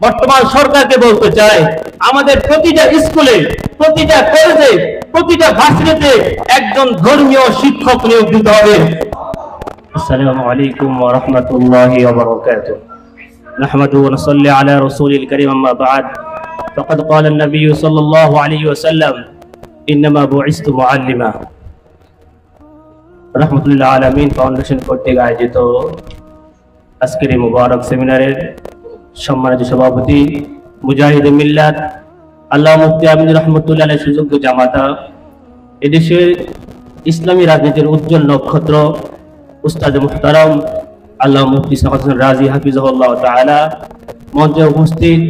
বর্তমান সরকারকে বলতে চাই, আমাদের প্রতিটা স্কুলে, প্রতিটা কলেজে, প্রতিটা ভার্সিটিতে একজন ধর্মীয় শিক্ষক নিয়োগ দিতে হবে। আসসালামু আলাইকুম ওয়া রাহমাতুল্লাহি ওয়া বারাকাতুহু। نحمده ونصلي على رسوله الكريم أما بعد فقد قال النبي صلى الله عليه وسلم إنما بعثت معلما। রহমতুল্লাহ আলামিন ফাউন্ডেশন কর্তৃক আয়োজিত আজকের এই মুবারক সেমিনারের সম্মানিত সভাপতি মুজাহিদ মিল্লাত আল্লাহ মুফতি আমিন রহমতুল্লাহ আলাইহির সুযোগ্য জামাতা, এদেশের ইসলামী রাজনীতির উজ্জ্বল নক্ষত্র উস্তাদ মুহতারাম আল্লাহ মুফতি সাখাওয়াত হোসেন রাজি হাফিজাহুল্লাহ তাআলা, মঞ্চে উপস্থিত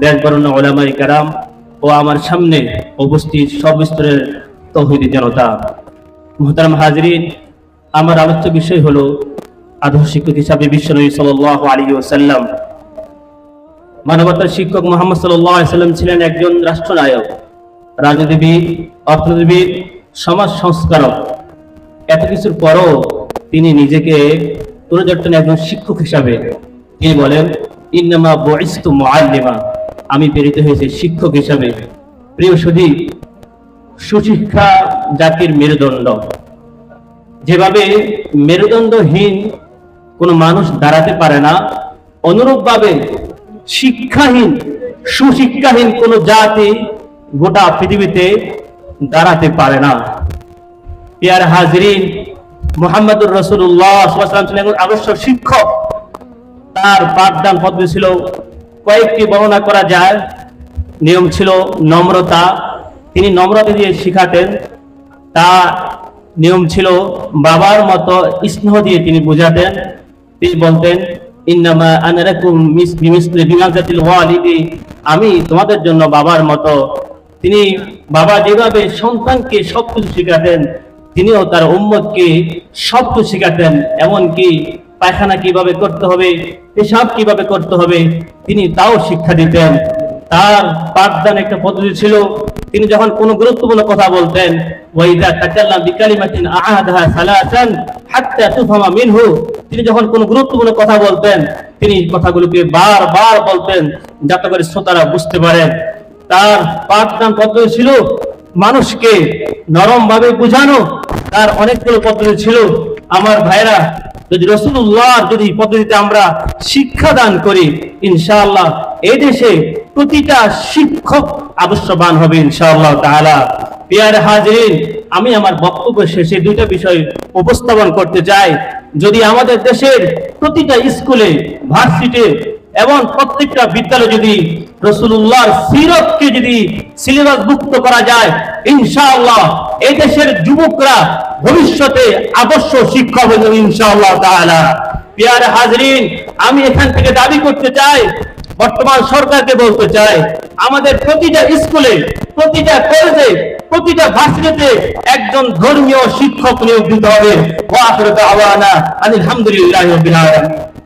দেশ বরেণ্য উলামায়ে কেরাম ও আমার সামনে উপস্থিত সব স্তরের তৌহিদি জনতা, মুহতারাম হাজিরিন, আমার আলোচ্য বিষয় হলো আদর্শ শিক্ষক হিসাবে বিশ্বনবী সাল্লাল্লাহু আলাইহি ওয়াসাল্লাম, মানবতার শিক্ষক মুহাম্মদ সাল্লাল্লাহু আলাইহি ওয়াসাল্লাম ছিলেন একজন রাষ্ট্রনায়ক, রাজনীতিবিদ, অর্থনীতিবিদ, সমাজ সংস্কারক। এত কিছুর পরও তিনি নিজেকে তুলে ধরতেন একজন শিক্ষক হিসাবে। তিনি বলেন, ইন্নামা বুইসতু মুআল্লিমা, আমি প্রেরিত হয়েছি শিক্ষক হিসাবে। প্রিয় সুধী, সুশিক্ষা জাতির মেরুদণ্ড। যেভাবে মেরুদণ্ডহীন কোনো মানুষ দাঁড়াতে পারে না, অনুরূপভাবে শিক্ষাহীন, সুশিক্ষাহীন কোনো জাতি গোটা পৃথিবীতে দাঁড়াতে পারে না। প্রিয় হাজিরিন, মুহাম্মদুর রাসূলুল্লাহ সাল্লাল্লাহু আলাইহি ওয়াসাল্লাম ছিলেন আদর্শ শিক্ষক। তার পাঠদান পদ্ধতি ছিল কয়েকটি, বর্ণনা করা যায়। নিয়ম ছিল নম্রতা, তিনি নম্রতা দিয়ে শিখাতেন। তার নিয়ম ছিল বাবার মতো স্নেহ দিয়ে তিনি বোঝাতেন। তিনি বলতেন, ইন্নামা আনা লাকুম বিমিসলি বিমাজাতিল ওয়ালিদি, আমি তোমাদের জন্য বাবার মতো। তিনি বাবা যেভাবে সন্তানকে সবকিছু শিখাতেন, তিনিও তার উম্মতকে সবকিছু শিখাতেন। এমনকি পায়খানা কিভাবে করতে হবে, পেশাব কিভাবে করতে হবে, তিনি তাও শিক্ষা দিতেন। তার পাঠদান একটা পদ্ধতি ছিল, তিনি যখন কোনো গুরুত্বপূর্ণ কথা বলতেন, ওয়াইদা তাকাল্লাম বিকালিমাতিন আহাদাহা সালাসান হাত্তা তুফহামা মিনহু, তিনি যখন কোনো গুরুত্বপূর্ণ কথা বলতেন, তিনি কথাগুলোকে বারবার বলতেন যাতে করে শ্রোতারা বুঝতে পারেন। তার পাঠদান পদ্ধতি ছিল মানুষকে নরম ভাবে বোঝানো। তার অনেকগুলো পদ্ধতি ছিল। আমার ভাইরা, যদি রাসূলুল্লাহ যদি পদ্ধতিতে আমরা শিক্ষা দান করি, ইনশাআল্লাহ এই দেশে প্রতিটা শিক্ষক আদর্শবান হবে ইনশাআল্লাহ তাআলা। প্রিয় হাজিরিন, আমি আমার বক্তব্য শেষে দুইটা বিষয় উপস্থাপন করতে চাই। যদি আমাদের দেশের প্রতিটা স্কুলে, ভার্সিটি এবং প্রত্যেকটা বিদ্যালয়ে যদি রাসূলুল্লাহর সিরাতকে যদি সিলেবাসভুক্ত করা যায়, ইনশাআল্লাহ এই দেশের যুবকরা ভবিষ্যতে আদর্শ শিক্ষক হবে ইনশাআল্লাহ তাআলা। প্রিয় হাজিরিন, আমি এখান থেকে দাবি করতে চাই, বর্তমান সরকারকে বলতে চাই, আমাদের প্রতিটা স্কুলে, প্রতিটা কলেজে, প্রতিটা ভার্সিটিতে একজন ধর্মীয় শিক্ষক নিয়োগ দিতে হবে। ওয়া আখিরু দাওয়ানা আলহামদুলিল্লাহি রাব্বিল আলামিন।